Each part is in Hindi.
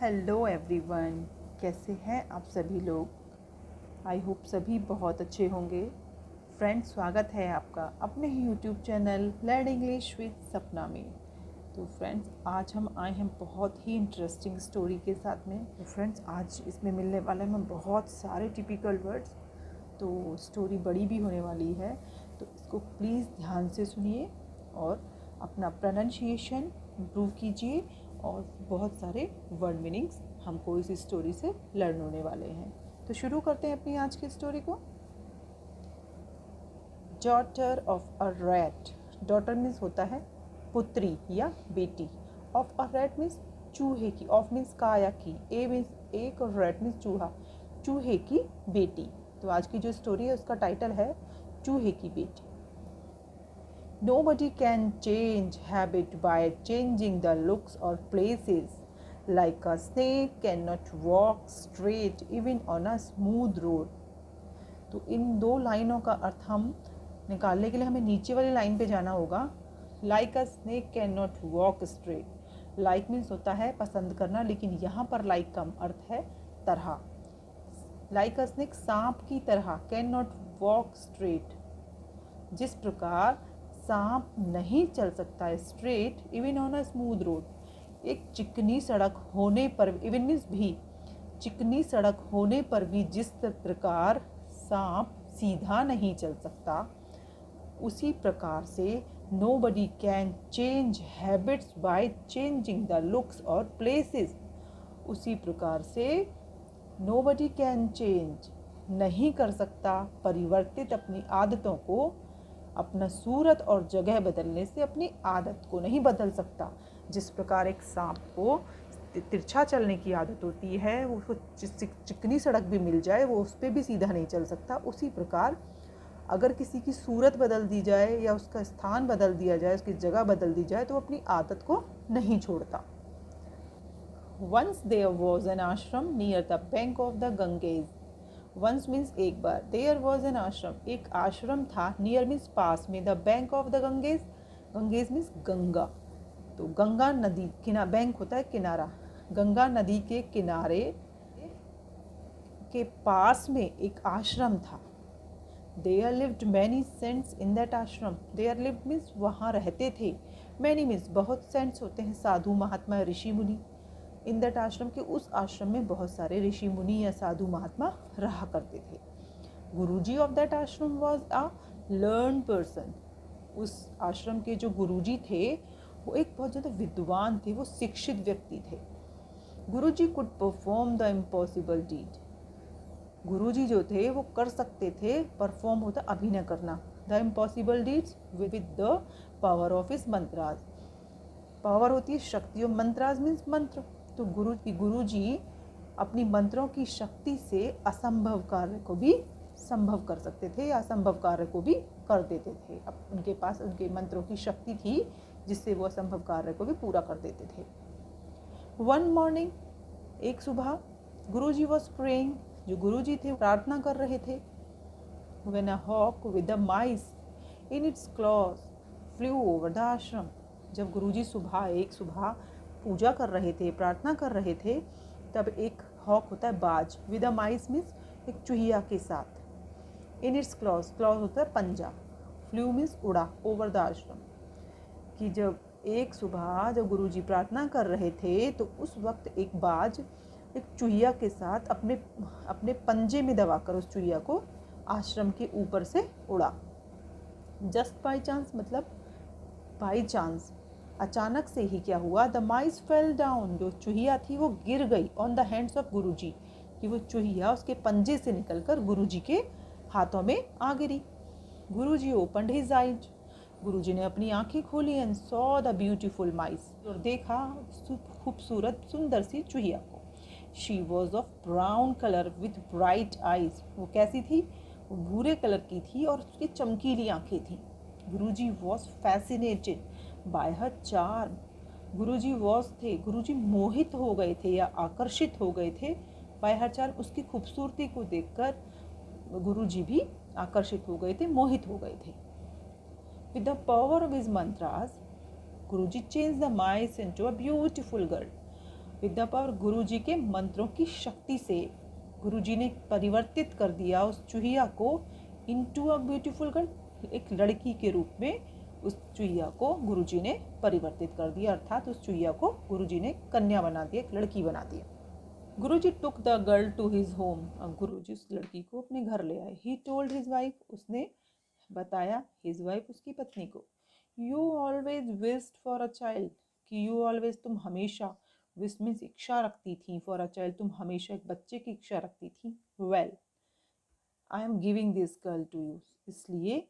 हेलो एवरीवन, कैसे हैं आप सभी लोग। आई होप सभी बहुत अच्छे होंगे। फ्रेंड्स, स्वागत है आपका अपने ही YouTube channel learn English with Sapna में। तो फ्रेंड्स, आज हम आए हैं बहुत ही इंटरेस्टिंग स्टोरी के साथ में। तो फ्रेंड्स, आज इसमें मिलने वाले हैं बहुत सारे टिपिकल वर्ड्स। तो स्टोरी बड़ी भी होने वाली है, तो इसको प्लीज़ ध्यान से सुनिए और अपना प्रोनाउंसिएशन इम्प्रूव कीजिए। और बहुत सारे वर्ड मीनिंग्स हमको इस स्टोरी से लर्न होने वाले हैं। तो शुरू करते हैं अपनी आज की स्टोरी को। Daughter of a rat. Daughter means होता है पुत्री या बेटी। ऑफ अ रैट मीन्स चूहे की। ऑफ मीन्स का या की। ए मीन्स एक और रैट मीन्स चूहा। चूहे की बेटी। तो आज की जो स्टोरी है उसका टाइटल है चूहे की बेटी। Nobody can change habit by changing the looks or places. Like a snake cannot walk straight even on a smooth road. तो इन दो लाइनों का अर्थ हम निकालने के लिए हमें नीचे वाली लाइन पे जाना होगा। Like a snake cannot walk straight. Like means होता है पसंद करना, लेकिन यहाँ पर like का अर्थ है तरह। Like a snake सांप की तरह, cannot walk straight, जिस प्रकार सांप नहीं चल सकता है straight even on a smooth road, एक चिकनी सड़क होने पर, इवन मीन्स भी, चिकनी सड़क होने पर भी जिस प्रकार सांप सीधा नहीं चल सकता, उसी प्रकार से nobody can change habits by changing the looks और प्लेसेस। उसी प्रकार से नोबडी कैन चेंज, नहीं कर सकता परिवर्तित अपनी आदतों को, अपना सूरत और जगह बदलने से अपनी आदत को नहीं बदल सकता। जिस प्रकार एक सांप को तिरछा चलने की आदत होती है, वो उसको चिकनी सड़क भी मिल जाए वो उस पर भी सीधा नहीं चल सकता, उसी प्रकार अगर किसी की सूरत बदल दी जाए या उसका स्थान बदल दिया जाए, उसकी जगह बदल दी जाए, तो अपनी आदत को नहीं छोड़ता। Once there was an ashram near the bank of the Ganges. Once means एक बार, देयर वॉज एन आश्रम, एक आश्रम था, नियर मीन्स पास में, the bank of the Ganges, Ganges means Ganga, तो गंगा नदी किना, बैंक होता है किनारा, गंगा नदी के किनारे के पास में एक आश्रम था। There lived many saints in that ashram. There lived means वहाँ रहते थे, मैनी मीन्स बहुत, सेंट्स होते हैं साधु महात्मा ऋषि मुनि। इन दैट आश्रम के, उस आश्रम में बहुत सारे ऋषि मुनि या साधु महात्मा रहा करते थे। गुरुजी ऑफ दैट आश्रम वाज अ लर्न पर्सन। उस आश्रम के जो गुरुजी थे वो एक बहुत ज़्यादा विद्वान थे, वो शिक्षित व्यक्ति थे। Guruji could perform the impossible deed. Guruji जो थे वो कर सकते थे, परफॉर्म होता अभिनय करना, the impossible deeds with the power of his mantras. Power होती है शक्ति और मंत्राज मीन्स मंत्र। तो गुरुजी अपनी मंत्रों की शक्ति से असंभव कार्य को भी संभव कर सकते थे या असंभव कार्य को भी कर देते थे। अब उनके पास उनके मंत्रों की शक्ति थी जिससे वो असंभव कार्य को भी पूरा कर देते थे। वन मॉर्निंग, एक सुबह, गुरुजी वॉज प्रेइंग, जो गुरुजी थे प्रार्थना कर रहे थे। When a hawk with the mice in its claws flew over the ashram. जब गुरुजी एक सुबह पूजा कर रहे थे, प्रार्थना कर रहे थे, तब एक हॉक होता है बाज, विद अ माइस मीन्स एक चूहिया के साथ, इन इट्स क्लॉज, क्लॉज होता है पंजा, फ्लू मीन्स उड़ा, ओवर द आश्रम, कि जब एक सुबह जब गुरुजी प्रार्थना कर रहे थे तो उस वक्त एक बाज एक चूहिया के साथ अपने पंजे में दबाकर उस चूहिया को आश्रम के ऊपर से उड़ा। जस्ट बाई चांस मतलब बाई चांस, अचानक से ही क्या हुआ, द माइस फेल डाउन, जो चूहिया थी वो गिर गई, ऑन द हैंड्स ऑफ गुरुजी, कि वो चूहिया उसके पंजे से निकलकर गुरुजी के हाथों में आ गिरी। गुरुजी ओपन्ड हिज आइज, गुरुजी ने अपनी आंखें खोली, एंड सॉ द ब्यूटीफुल माइस, और देखा खूबसूरत सुंदर सी चूहिया को। She was of brown colour with bright eyes, वो कैसी थी, वो भूरे कलर की थी और उसकी चमकीली आंखें थी। Guruji was fascinated by her charm. Guruji Guruji मोहित हो गए थे या आकर्षित हो गए थे, बाय हर चार्म, उसकी खूबसूरती को देखकर गुरुजी भी आकर्षित हो गए थे, मोहित हो गए थे। With the power of his mantras, Guruji change the mice into a beautiful girl. With the power, Guru ji के मंत्रों की शक्ति से गुरु जी ने परिवर्तित कर दिया उस चूहिया को इनटू अ ब्यूटीफुल गर्ल, एक लड़की के रूप में उस चूहिया को गुरु जी ने परिवर्तित कर दिया, अर्थात उस चूहिया को गुरु जी ने कन्या बना दिया, एक लड़की बना दिया। Guru ji took the girl to his home, अब गुरु जी उस लड़की को अपने घर ले आए। ही टोल्ड हिज वाइफ, उसने बताया हिज वाइफ, उसकी पत्नी को, you always wished for a child, कि यू ऑलवेज, तुम हमेशा, विश मीन्स इच्छा रखती थी, फॉर अ चाइल्ड, तुम हमेशा एक बच्चे की इच्छा रखती थी। Well I am giving this girl to you, इसलिए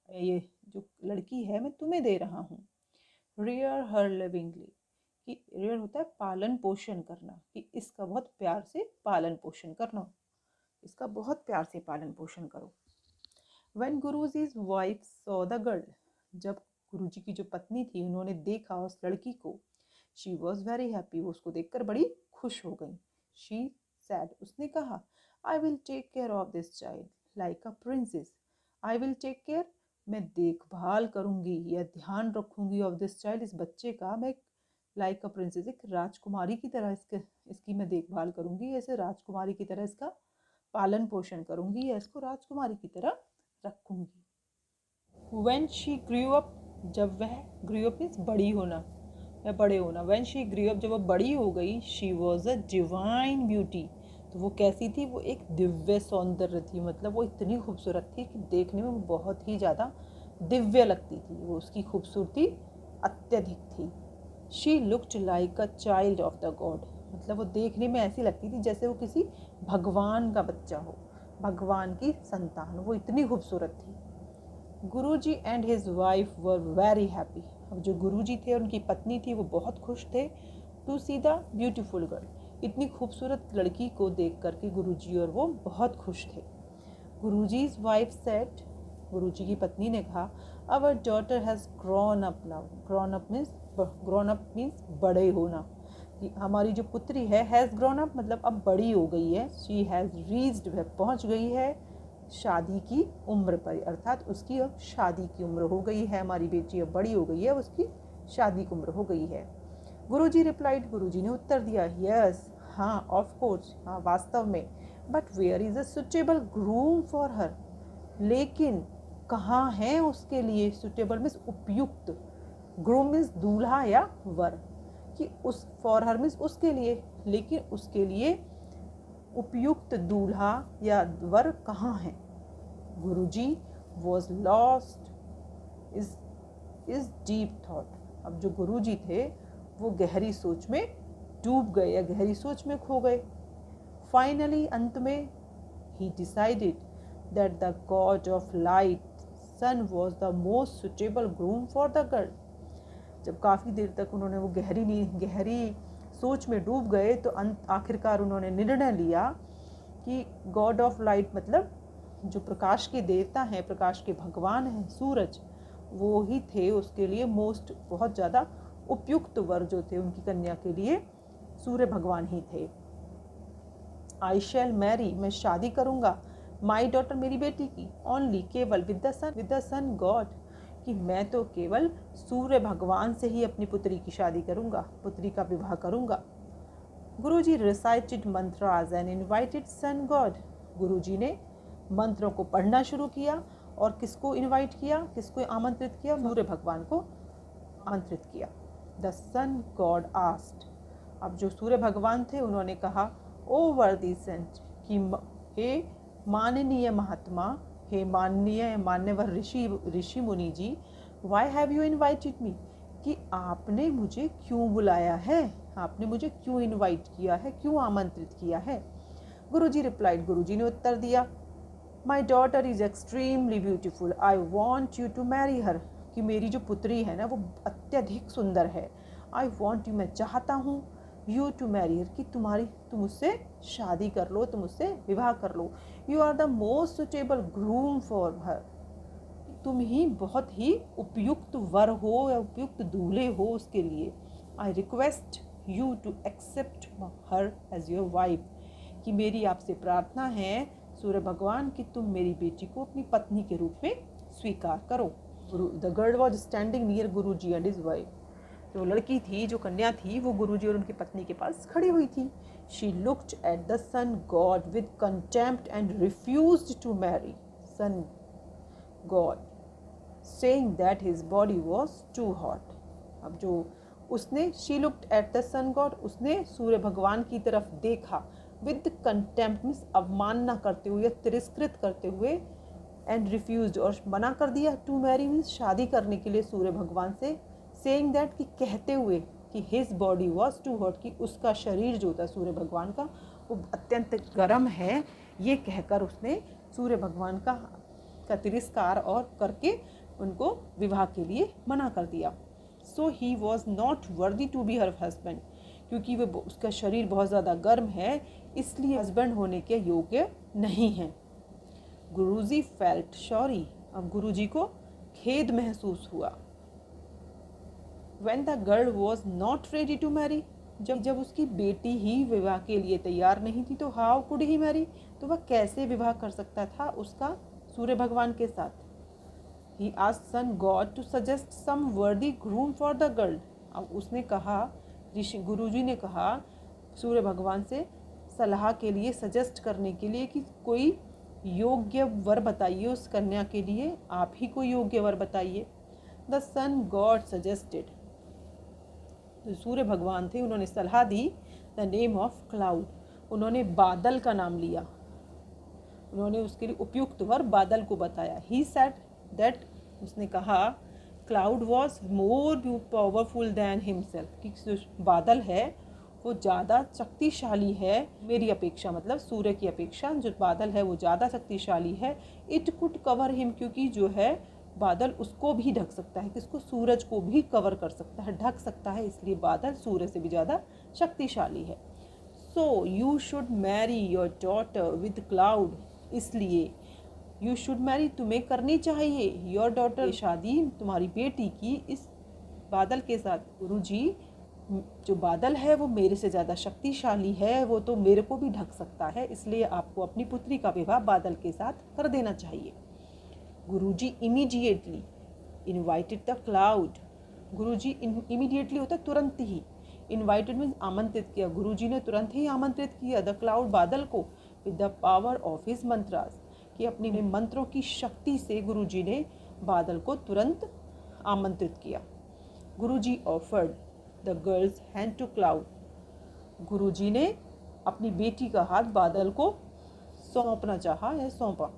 ये जो लड़की है मैं तुम्हें दे रहा हूँ। रियर हर लिविंगली, कि रियर होता है पालन पोषण करना, कि इसका बहुत प्यार से पालन पोषण करना, इसका बहुत प्यार से पालन पोषण करो। When Guruji's wife saw the girl, जब गुरुजी की जो पत्नी थी उन्होंने देखा उस लड़की को, she was very happy, वो उसको देखकर बड़ी खुश हो गई। She said, उसने कहा, I will take care of this child like a princess. I will take care, मैं देखभाल करूंगी या ध्यान रखूंगी of this child, इस बच्चे का मैं like a princess, एक राजकुमारी की तरह इसकी मैं देखभाल करूंगी, ऐसे राजकुमारी की तरह इसका पालन पोषण करूंगी या इसको राजकुमारी की तरह रखूंगी। When she grew up, जब वह grew up मीन्स बड़ी होना या बड़े होना, when she grew up, जब वह बड़ी हो गई, she was a divine beauty, तो वो कैसी थी, वो एक दिव्य सौंदर्य थी, मतलब वो इतनी खूबसूरत थी कि देखने में वो बहुत ही ज़्यादा दिव्य लगती थी, वो उसकी खूबसूरती अत्यधिक थी। She looked like a child of the God, मतलब वो देखने में ऐसी लगती थी जैसे वो किसी भगवान का बच्चा हो, भगवान की संतान, वो इतनी खूबसूरत थी। Guruji and his wife were very happy, अब जो गुरुजी थे उनकी पत्नी थी वो बहुत खुश थे। To see the beautiful girl, इतनी खूबसूरत लड़की को देख करके गुरुजी और वो बहुत खुश थे। गुरुजी's वाइफ सेड, गुरुजी की पत्नी ने कहा, our daughter has grown up now, grown up means बड़े होना, कि हमारी जो पुत्री है, हैज़ ग्रोन अप मतलब अब बड़ी हो गई है, शी हैज़ रीच्ड, वह पहुंच गई है शादी की उम्र पर, अर्थात उसकी अब शादी की उम्र हो गई है, हमारी बेटी अब बड़ी हो गई है, उसकी शादी की उम्र हो गई है। गुरुजी रिप्लाइड, गुरुजी ने उत्तर दिया, यस, हाँ, ऑफ कोर्स, हाँ वास्तव में, but where is a suitable groom for her, लेकिन कहाँ है उसके लिए, सुटेबल मीन्स उपयुक्त, ग्रूम मीन्स दूल्हा या वर, कि उस फॉर हर मीन्स उसके लिए, लेकिन उसके लिए उपयुक्त दूल्हा या वर कहाँ है। Guruji was lost is deep thought, अब जो गुरुजी थे वो गहरी सोच में डूब गए या गहरी सोच में खो गए। फाइनली, अंत में, he decided that the god of light sun was the most suitable groom for the girl, जब काफ़ी देर तक उन्होंने वो गहरी सोच में डूब गए तो आखिरकार उन्होंने निर्णय लिया कि गॉड ऑफ लाइट मतलब जो प्रकाश के देवता हैं, प्रकाश के भगवान हैं, सूरज, वो ही थे उसके लिए मोस्ट, बहुत ज़्यादा उपयुक्त वर जो थे उनकी कन्या के लिए सूर्य भगवान ही थे। आई शैल मैरी, मैं शादी करूँगा, माई डॉटर, मेरी बेटी की, ओनली, केवल, विद द सन गॉड, कि मैं तो केवल सूर्य भगवान से ही अपनी पुत्री की शादी करूँगा, पुत्री का विवाह करूँगा। Guruji recited mantras and invited sun god, Guruji ने मंत्रों को पढ़ना शुरू किया और किसको इनवाइट किया, किसको आमंत्रित किया, सूर्य भगवान को आमंत्रित किया। द सन गॉड आस्क्ड, अब जो सूर्य भगवान थे उन्होंने कहा, ओ वर्दी सेंट, कि हे माननीय महात्मा, हे मान्यवर ऋषि मुनि जी, why have you invited me, कि आपने मुझे क्यों बुलाया है, आपने मुझे क्यों इनवाइट किया है, क्यों आमंत्रित किया है। गुरुजी रिप्लाइड, गुरुजी ने उत्तर दिया, my daughter is extremely beautiful, I want you to marry her, कि मेरी जो पुत्री है ना वो अत्यधिक सुंदर है, आई वॉन्ट यू, मैं चाहता हूँ, यू टू मैरी हर, कि तुम उससे शादी कर लो, तुम उससे विवाह कर लो, you are the most suitable groom for her, तुम ही बहुत ही उपयुक्त वर हो या उपयुक्त दूल्हे हो उसके लिए। I request you to accept her as your wife, कि मेरी आपसे प्रार्थना है सूर्य भगवान कि तुम मेरी बेटी को अपनी पत्नी के रूप में स्वीकार करो। The girl was standing near Guruji and his wife, जो लड़की थी, जो कन्या थी, वो गुरुजी और उनकी पत्नी के पास खड़ी हुई थी। She looked at the sun god with contempt and refused to marry sun god, saying that his body was too hot. अब जो उसने she looked at the sun god, उसने सूर्य भगवान की तरफ देखा, विद कंटेम्प्ट मीन्स अवमानना करते हुए, तिरस्कृत करते हुए, एंड रिफ्यूज्ड और मना कर दिया, टू मैरी मीन्स शादी करने के लिए सूर्य भगवान से, सेइंग दैट कि कहते हुए कि his body was too hot कि उसका शरीर जो था सूर्य भगवान का वो अत्यंत गर्म है, ये कहकर उसने सूर्य भगवान का तिरस्कार और करके उनको विवाह के लिए मना कर दिया। So he was not worthy to be her husband, क्योंकि वो उसका शरीर बहुत ज़्यादा गर्म है, इसलिए हस्बैंड होने के योग्य नहीं है। गुरुजी फेल्ट सॉरी, अब गुरुजी को खेद महसूस हुआ। When the girl was not ready to marry, जब उसकी बेटी ही विवाह के लिए तैयार नहीं थी, तो how could he marry, तो वह कैसे विवाह कर सकता था उसका सूर्य भगवान के साथ। He asked sun god to suggest some worthy groom for the girl, अब उसने कहा, ऋषि गुरुजी ने कहा सूर्य भगवान से सलाह के लिए, सजेस्ट करने के लिए कि कोई योग्य वर बताइए उस कन्या के लिए, आप ही कोई योग्य वर बताइए। द सन गॉड सजेस्टेड, तो सूर्य भगवान थे, उन्होंने सलाह दी, द नेम ऑफ क्लाउड, उन्होंने बादल का नाम लिया, उन्होंने उसके लिए उपयुक्त वर बादल को बताया। ही सेड दैट, उसने कहा cloud was more powerful then himself, कि जो बादल है वो ज़्यादा शक्तिशाली है मेरी अपेक्षा, मतलब सूर्य की अपेक्षा जो बादल है वो ज़्यादा शक्तिशाली है। इट कुड कवर हिम, क्योंकि जो है बादल उसको भी ढक सकता है, किसको, सूरज को भी कवर कर सकता है, ढक सकता है, इसलिए बादल सूर्य से भी ज़्यादा शक्तिशाली है। So you should Mary your daughter with cloud, इसलिए यू शुड मैरी, तुम्हें करनी चाहिए, योर डॉटर, शादी तुम्हारी बेटी की इस बादल के साथ। गुरुजी, जो बादल है वो मेरे से ज़्यादा शक्तिशाली है, वो तो मेरे को भी ढक सकता है, इसलिए आपको अपनी पुत्री का विवाह बादल के साथ कर देना चाहिए। Guruji immediately invited the cloud, Guruji immediately होता है तुरंत ही, इनवाइटेड मीन्स आमंत्रित किया, गुरुजी ने तुरंत ही आमंत्रित किया द क्लाउड, बादल को, with the power of his mantras, कि अपनी मंत्रों की शक्ति से गुरुजी ने बादल को तुरंत आमंत्रित किया। Guruji offered the girl's hand to cloud, Guruji ने अपनी बेटी का हाथ बादल को सौंपना चाहा या सौंपा,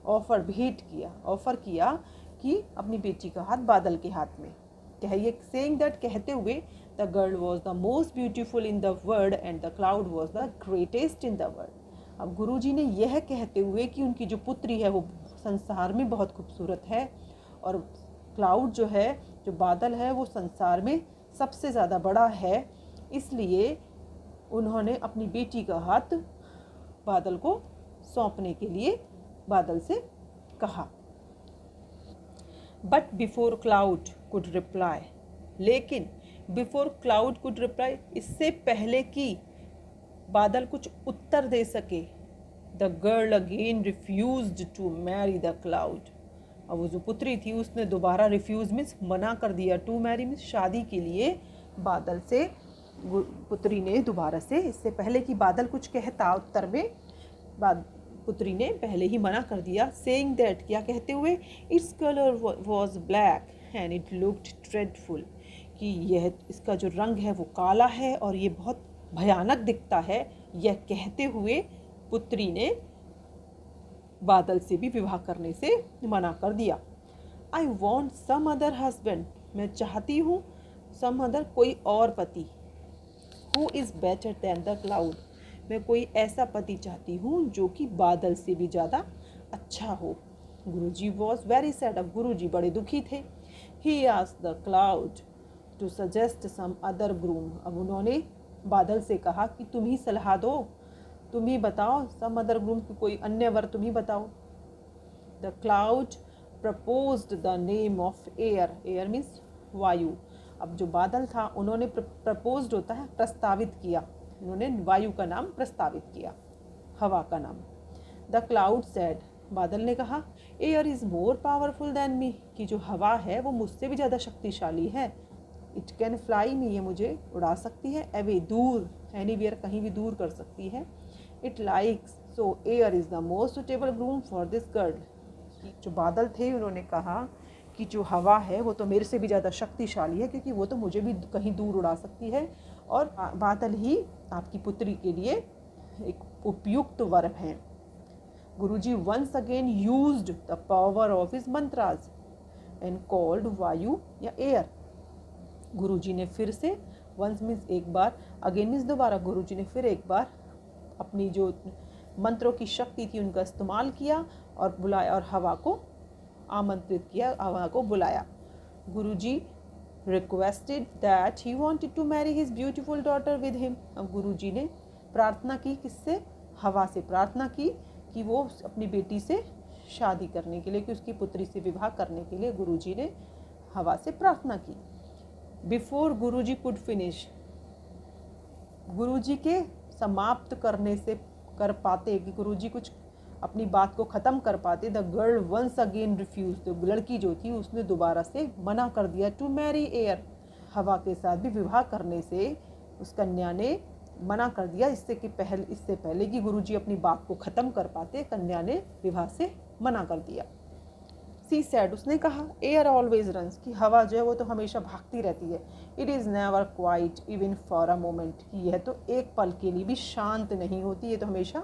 ऑफर भेंट किया, ऑफर किया कि अपनी बेटी का हाथ बादल के हाथ में, कहिए सेइंग दैट, कहते हुए the girl was the most beautiful in the world and the cloud was the greatest in the world. अब गुरुजी ने यह कहते हुए कि उनकी जो पुत्री है वो संसार में बहुत खूबसूरत है, और क्लाउड जो है, जो बादल है, वो संसार में सबसे ज़्यादा बड़ा है, इसलिए उन्होंने अपनी बेटी का हाथ बादल को सौंपने के लिए बादल से कहा। But before cloud could reply, लेकिन बिफोर क्लाउड कुड रिप्लाई, इससे पहले कि बादल कुछ उत्तर दे सके, the girl again refused to marry the cloud, अब वो जो पुत्री थी उसने दोबारा रिफ्यूज मीन्स मना कर दिया, टू मैरी मीन्स शादी के लिए बादल से, पुत्री ने दोबारा से, इससे पहले कि बादल कुछ कहता उत्तर में, पुत्री ने पहले ही मना कर दिया। सेइंग दैट, क्या कहते हुए, its colour was black and it looked dreadful, कि यह इसका जो रंग है वो काला है और ये बहुत भयानक दिखता है, यह कहते हुए पुत्री ने बादल से भी विवाह करने से मना कर दिया। I want some other husband, मैं चाहती हूँ सम अदर, कोई और पति, who is better than the cloud, मैं कोई ऐसा पति चाहती हूँ जो कि बादल से भी ज़्यादा अच्छा हो। गुरुजी वॉज वेरी सैड, अब गुरुजी बड़े दुखी थे। He asked the cloud to suggest some other groom, अब उन्होंने बादल से कहा कि तुम ही सलाह दो, तुम ही बताओ, सम अदर ग्रूम की कोई अन्य वर तुम ही बताओ। The cloud proposed the name of air, air means वायु, अब जो बादल था उन्होंने प्रपोज्ड होता है प्रस्तावित किया, उन्होंने वायु का नाम प्रस्तावित किया, हवा का नाम। द क्लाउड सेड, बादल ने कहा, air is more powerful than me, कि जो हवा है वो मुझसे भी ज़्यादा शक्तिशाली है। इट कैन फ्लाई मी, ये मुझे उड़ा सकती है, अवे दूर, एनीवेयर कहीं भी दूर कर सकती है, it likes, so air is the most suitable groom for this girl. जो बादल थे उन्होंने कहा कि जो हवा है वो तो मेरे से भी ज़्यादा शक्तिशाली है, क्योंकि वो तो मुझे भी कहीं दूर उड़ा सकती है, और बादल ही आपकी पुत्री के लिए एक उपयुक्त वर हैं। Guruji once again used the power of his mantras and called Vayu या एयर। गुरुजी ने फिर से, वंस मीन्स एक बार, अगेन मीन्स दोबारा, गुरुजी ने फिर एक बार अपनी जो मंत्रों की शक्ति थी उनका इस्तेमाल किया और बुलाया, और हवा को आमंत्रित किया, हवा को बुलाया। Guruji requested that he wanted to marry his beautiful daughter with him. अब गुरुजी ने प्रार्थना की, किससे? हवा से प्रार्थना की कि वो अपनी बेटी से शादी करने के लिए, कि उसकी पुत्री से विवाह करने के लिए गुरुजी ने हवा से प्रार्थना की। बिफोर गुरुजी कुड फिनिश, गुरुजी के समाप्त करने से कर पाते, कि गुरुजी कुछ अपनी बात को ख़त्म कर पाते, the girl once again refuse, तो लड़की जो थी उसने दोबारा से मना कर दिया, टू मैरी एयर, हवा के साथ भी विवाह करने से उस कन्या ने मना कर दिया। इससे पहले कि गुरुजी अपनी बात को ख़त्म कर पाते, कन्या ने विवाह से मना कर दिया। सी सैड, उसने कहा, एयर ऑलवेज रन्स, कि हवा जो है वो तो हमेशा भागती रहती है, it is never quite even for a moment, कि यह तो एक पल के लिए भी शांत नहीं होती, ये तो हमेशा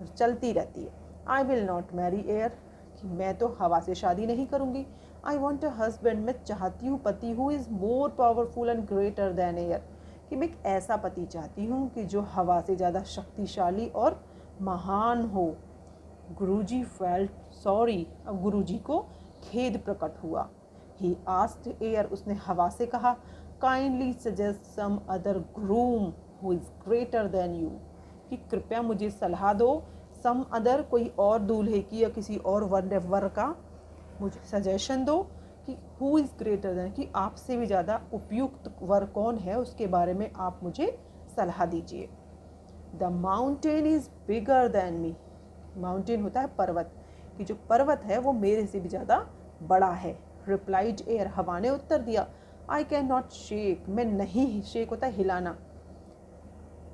चलती रहती है। I will not marry air, कि मैं तो हवा से शादी नहीं करूँगी। आई वॉन्ट अ हस्बैंड, मैं चाहती हूँ पति, who is more powerful and greater than air, कि मैं एक ऐसा पति चाहती हूँ कि जो हवा से ज़्यादा शक्तिशाली और महान हो। गुरुजी फेल्ट सॉरी, अब गुरुजी को खेद प्रकट हुआ। ही आस्क्ड एयर, उसने हवा से कहा, kindly suggest some other groom who is greater than you, कि कृपया मुझे सलाह दो, सम अदर, कोई और दूल्हे की या किसी और वर का मुझे सजेशन दो, कि हु इज़ ग्रेटर देन, कि आपसे भी ज़्यादा उपयुक्त वर कौन है, उसके बारे में आप मुझे सलाह दीजिए। The mountain is bigger than me, mountain होता है पर्वत, कि जो पर्वत है वो मेरे से भी ज़्यादा बड़ा है। रिप्लाइड एयर, हवा ने उत्तर दिया, आई कैन नॉट शेक, मैं नहीं, शेक होता है हिलाना,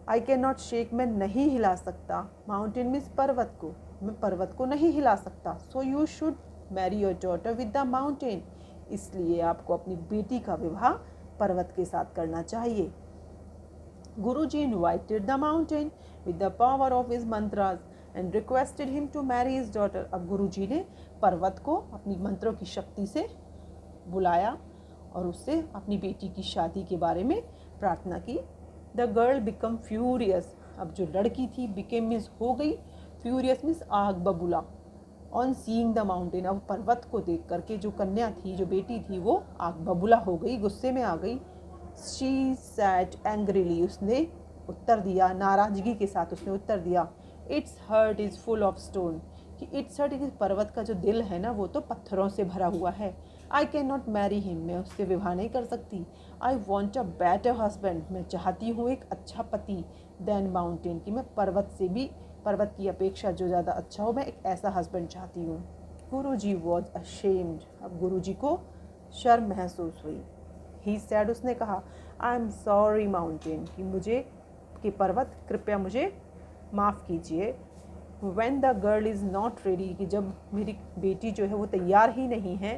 आई कैन नॉट शेक, मैं नहीं हिला सकता, माउंटेन मीन्स पर्वत को, मैं पर्वत को नहीं हिला सकता। So you should Mary your daughter with the mountain, इसलिए आपको अपनी बेटी का विवाह पर्वत के साथ करना चाहिए। Guruji invited the mountain with the power of his mantras and requested him to marry his daughter. अब गुरुजी ने पर्वत को अपनी मंत्रों की शक्ति से बुलाया और उससे अपनी बेटी की शादी के बारे में प्रार्थना की। द गर्ल बिकम फ्यूरियस, अब जो लड़की थी, बिकेम मीन्स हो गई, फ्यूरियस मीन्स आग बबूला, ऑन सीइंग द माउंटेन, अब पर्वत को देख करके जो कन्या थी, जो बेटी थी, वो आग बबूला हो गई, गुस्से में आ गई। शी सैड एंग्रीली, उसने उत्तर दिया, नाराजगी के साथ उसने उत्तर दिया, its heart is full of stone, कि इट्स हर्ट, इस पर्वत का जो दिल है ना वो तो पत्थरों से भरा हुआ है। I can not marry him, मैं उससे विवाह नहीं कर सकती। I want a better husband, मैं चाहती हूँ एक अच्छा पति, दैन माउंटेन, कि मैं पर्वत से भी, पर्वत की अपेक्षा जो ज़्यादा अच्छा हो, मैं एक ऐसा हस्बैंड चाहती हूँ। गुरुजी वॉज अशेम्ड, अब गुरुजी को शर्म महसूस हुई। ही सैड, उसने कहा, आई एम सॉरी माउंटेन, कि मुझे, कि पर्वत, कृपया मुझे माफ़ कीजिए। When the girl is not ready, कि जब मेरी बेटी जो है वो तैयार ही नहीं है।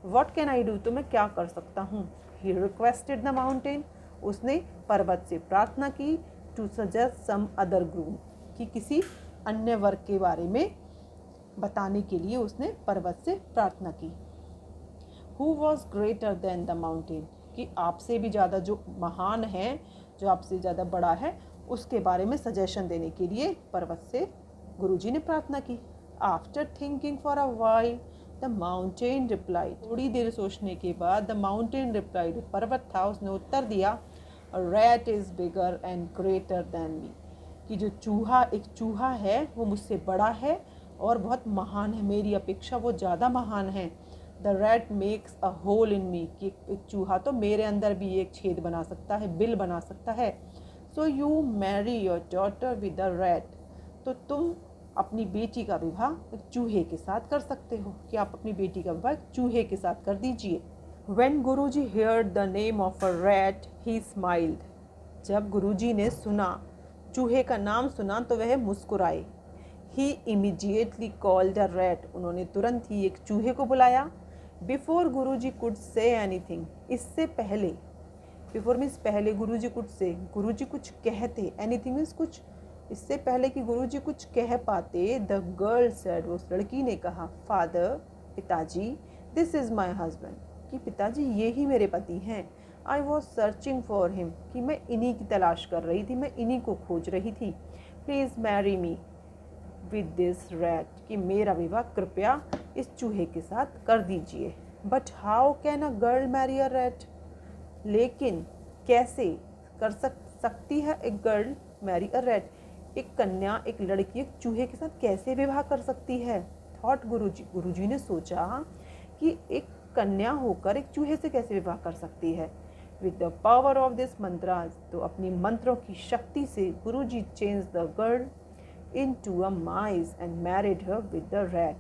व्हाट कैन आई डू, तो मैं क्या कर सकता हूँ। ही रिक्वेस्टेड द माउंटेन, उसने पर्वत से प्रार्थना की, to suggest some other groom, कि किसी अन्य वर्ग के बारे में बताने के लिए उसने पर्वत से प्रार्थना की। Who was greater than the mountain, कि आपसे भी ज़्यादा जो महान है, जो आपसे ज़्यादा बड़ा है, उसके बारे में सजेशन देने के लिए पर्वत से गुरुजी ने प्रार्थना की। After thinking for a while the mountain replied, थोड़ी देर सोचने के बाद द माउंटेन रिप्लाइड, पर्वत था, उसने उत्तर दिया, rat is bigger and greater than me, कि जो चूहा, एक चूहा है वो मुझसे बड़ा है और बहुत महान है, मेरी अपेक्षा वो ज़्यादा महान है। The rat makes a hole in me, कि एक चूहा तो मेरे अंदर भी एक छेद बना सकता है, बिल बना सकता है। So you Mary your daughter with the rat, तो तुम अपनी बेटी का विवाह एक चूहे के साथ कर सकते हो, कि आप अपनी बेटी का विवाह एक चूहे के साथ कर दीजिए। When Guruji heard the name of a rat, he smiled. जब गुरुजी ने सुना, चूहे का नाम सुना तो वह मुस्कुराए. He immediately called a rat. उन्होंने तुरंत ही एक चूहे को बुलाया. Before Guruji could say anything, इससे पहले, before means पहले गुरुजी could say, गुरुजी कुछ कहते, anything means कुछ, इससे पहले कि गुरुजी कुछ कह पाते, the girl said, उस लड़की ने कहा, Father, पिताजी, this is my husband, कि पिताजी ये ही मेरे पति हैं. I was searching for him, कि मैं इन्हीं की तलाश कर रही थी, मैं इन्हीं को खोज रही थी. Please marry me with this rat, कि मेरा विवाह कृपया इस चूहे के साथ कर दीजिए. But how can a girl marry a rat? लेकिन कैसे कर सकती है एक गर्ल मैरी अ रैट, एक कन्या, एक लड़की एक चूहे के साथ कैसे विवाह कर सकती है. थॉट गुरुजी, गुरुजी ने सोचा कि एक कन्या होकर एक चूहे से कैसे विवाह कर सकती है. With the power of this mantras, तो अपनी मंत्रों की शक्ति से Guruji change the girl into a mice and married her with the rat.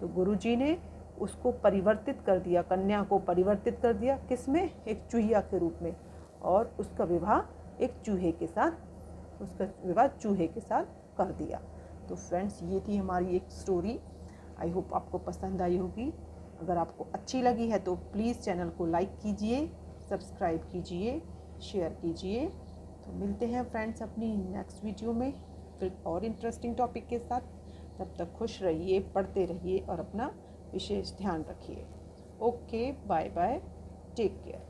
तो गुरुजी ने उसको परिवर्तित कर दिया, कन्या को परिवर्तित कर दिया, किसमें, एक चूहिया के रूप में, और उसका विवाह एक चूहे के साथ, उसका विवाह चूहे के साथ कर दिया. तो फ्रेंड्स, ये थी हमारी एक स्टोरी. आई होप आपको पसंद आई होगी. अगर आपको अच्छी लगी है तो प्लीज़ चैनल को लाइक कीजिए, सब्सक्राइब कीजिए, शेयर कीजिए. तो मिलते हैं फ्रेंड्स अपनी नेक्स्ट वीडियो में फिर और इंटरेस्टिंग टॉपिक के साथ. तब तक खुश रहिए, पढ़ते रहिए और अपना विशेष ध्यान रखिए. Okay, bye bye, take care.